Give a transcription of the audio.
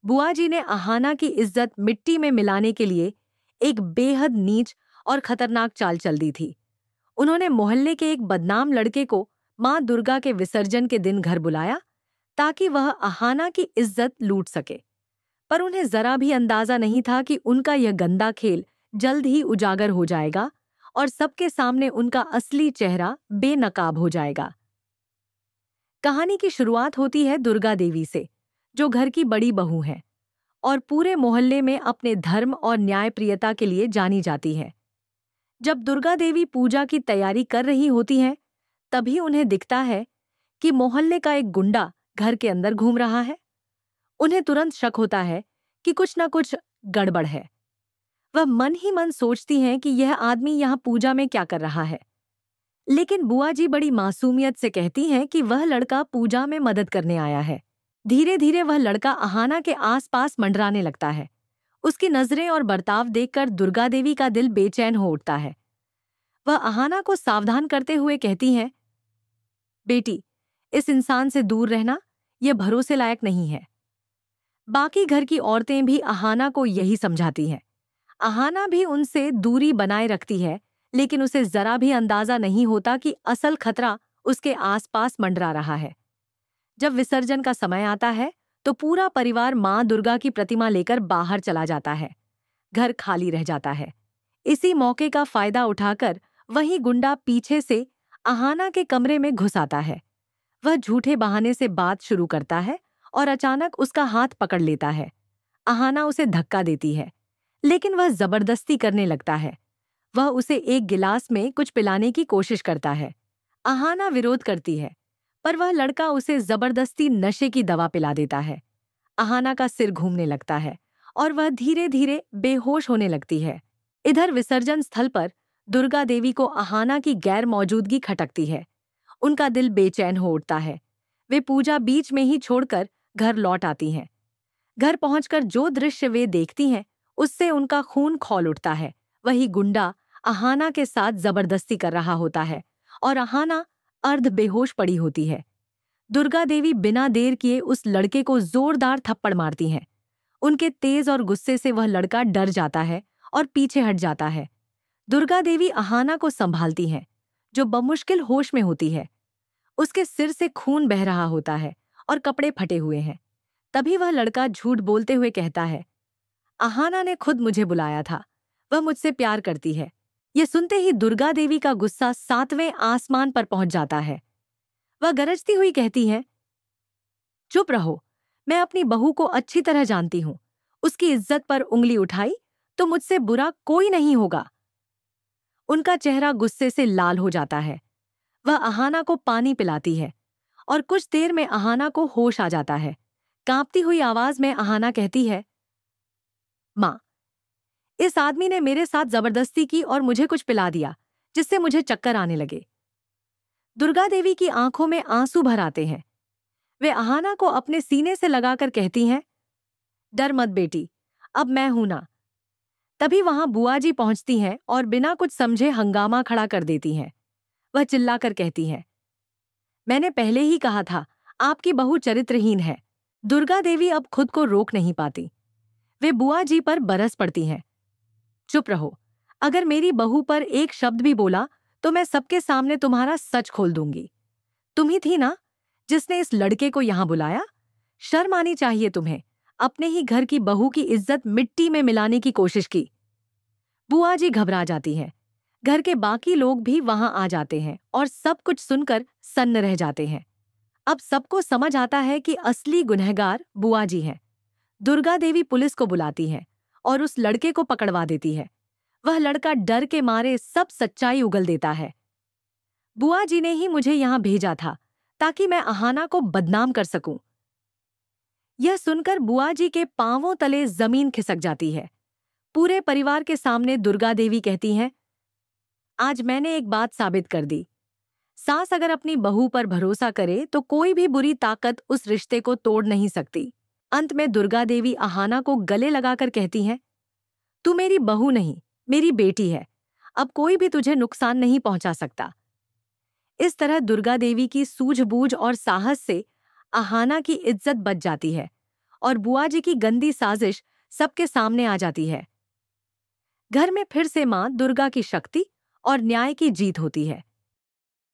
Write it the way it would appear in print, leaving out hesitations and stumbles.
बुआ जी ने अहाना की इज्जत मिट्टी में मिलाने के लिए एक बेहद नीच और खतरनाक चाल चल दी थी। उन्होंने मोहल्ले के एक बदनाम लड़के को मां दुर्गा के विसर्जन के दिन घर बुलाया ताकि वह अहाना की इज्जत लूट सके। पर उन्हें जरा भी अंदाजा नहीं था कि उनका यह गंदा खेल जल्द ही उजागर हो जाएगा और सबके सामने उनका असली चेहरा बेनकाब हो जाएगा। कहानी की शुरुआत होती है दुर्गा देवी से, जो घर की बड़ी बहू हैं और पूरे मोहल्ले में अपने धर्म और न्यायप्रियता के लिए जानी जाती है। जब दुर्गा देवी पूजा की तैयारी कर रही होती हैं, तभी उन्हें दिखता है कि मोहल्ले का एक गुंडा घर के अंदर घूम रहा है। उन्हें तुरंत शक होता है कि कुछ न कुछ गड़बड़ है। वह मन ही मन सोचती हैं कि यह आदमी यहाँ पूजा में क्या कर रहा है। लेकिन बुआ जी बड़ी मासूमियत से कहती हैं कि वह लड़का पूजा में मदद करने आया है। धीरे धीरे वह लड़का अहाना के आसपास मंडराने लगता है। उसकी नजरें और बर्ताव देखकर दुर्गा देवी का दिल बेचैन हो उठता है। वह अहाना को सावधान करते हुए कहती हैं, बेटी, इस इंसान से दूर रहना, यह भरोसे लायक नहीं है। बाकी घर की औरतें भी अहाना को यही समझाती हैं। अहाना भी उनसे दूरी बनाए रखती है, लेकिन उसे जरा भी अंदाजा नहीं होता कि असल खतरा उसके आसपास मंडरा रहा है। जब विसर्जन का समय आता है तो पूरा परिवार मां दुर्गा की प्रतिमा लेकर बाहर चला जाता है। घर खाली रह जाता है। इसी मौके का फायदा उठाकर वही गुंडा पीछे से अहाना के कमरे में घुस आता है। वह झूठे बहाने से बात शुरू करता है और अचानक उसका हाथ पकड़ लेता है। अहाना उसे धक्का देती है, लेकिन वह जबरदस्ती करने लगता है। वह उसे एक गिलास में कुछ पिलाने की कोशिश करता है। अहाना विरोध करती है, पर वह लड़का उसे जबरदस्ती नशे की दवा पिला देता है। अहाना का सिर घूमने लगता है और वह धीरे धीरे बेहोश होने लगती है। इधर विसर्जन स्थल पर दुर्गा देवी को अहाना की गैर मौजूदगी खटकती है। उनका दिल बेचैन हो उठता है। वे पूजा बीच में ही छोड़कर घर लौट आती हैं। घर पहुंचकर जो दृश्य वे देखती हैं, उससे उनका खून खौल उठता है। वही गुंडा अहाना के साथ जबरदस्ती कर रहा होता है और अहाना अर्ध बेहोश पड़ी होती है। दुर्गा देवी बिना देर किए उस लड़के को जोरदार थप्पड़ मारती हैं। उनके तेज और गुस्से से वह लड़का डर जाता है और पीछे हट जाता है। दुर्गा देवी अहाना को संभालती हैं, जो बमुश्किल होश में होती है। उसके सिर से खून बह रहा होता है और कपड़े फटे हुए हैं। तभी वह लड़का झूठ बोलते हुए कहता है, अहाना ने खुद मुझे बुलाया था, वह मुझसे प्यार करती है। यह सुनते ही दुर्गा देवी का गुस्सा 7वें आसमान पर पहुंच जाता है। वह गरजती हुई कहती है, चुप रहो, मैं अपनी बहू को अच्छी तरह जानती हूं। उसकी इज्जत पर उंगली उठाई तो मुझसे बुरा कोई नहीं होगा। उनका चेहरा गुस्से से लाल हो जाता है। वह अहाना को पानी पिलाती है और कुछ देर में अहाना को होश आ जाता है। कांपती हुई आवाज में अहाना कहती है, माँ, इस आदमी ने मेरे साथ जबरदस्ती की और मुझे कुछ पिला दिया, जिससे मुझे चक्कर आने लगे। दुर्गा देवी की आंखों में आंसू भर आते हैं। वे अहाना को अपने सीने से लगाकर कहती हैं, डर मत बेटी, अब मैं हूं ना। तभी वहां बुआ जी पहुंचती हैं और बिना कुछ समझे हंगामा खड़ा कर देती हैं। वह चिल्लाकर कहती हैं, मैंने पहले ही कहा था, आपकी बहू चरित्रहीन है। दुर्गा देवी अब खुद को रोक नहीं पाती। वे बुआ जी पर बरस पड़ती हैं। चुप रहो, अगर मेरी बहू पर एक शब्द भी बोला तो मैं सबके सामने तुम्हारा सच खोल दूंगी। तुम ही थी ना जिसने इस लड़के को यहां बुलाया? शर्म आनी चाहिए तुम्हें। अपने ही घर की बहू की इज्जत मिट्टी में मिलाने की कोशिश की। बुआ जी घबरा जाती हैं। घर के बाकी लोग भी वहां आ जाते हैं और सब कुछ सुनकर सन्न रह जाते हैं। अब सबको समझ आता है कि असली गुनहगार बुआ जी हैं। दुर्गा देवी पुलिस को बुलाती है और उस लड़के को पकड़वा देती है। वह लड़का डर के मारे सब सच्चाई उगल देता है। बुआ जी ने ही मुझे यहां भेजा था ताकि मैं अहाना को बदनाम कर सकूं। यह सुनकर बुआ जी के पांवों तले जमीन खिसक जाती है। पूरे परिवार के सामने दुर्गा देवी कहती हैं, आज मैंने एक बात साबित कर दी। सास अगर अपनी बहू पर भरोसा करे तो कोई भी बुरी ताकत उस रिश्ते को तोड़ नहीं सकती। अंत में दुर्गा देवी अहाना को गले लगाकर कहती हैं, तू मेरी बहू नहीं, मेरी बेटी है। अब कोई भी तुझे नुकसान नहीं पहुंचा सकता। इस तरह दुर्गा देवी की सूझबूझ और साहस से अहाना की इज्जत बच जाती है और बुआ जी की गंदी साजिश सबके सामने आ जाती है। घर में फिर से मां दुर्गा की शक्ति और न्याय की जीत होती है।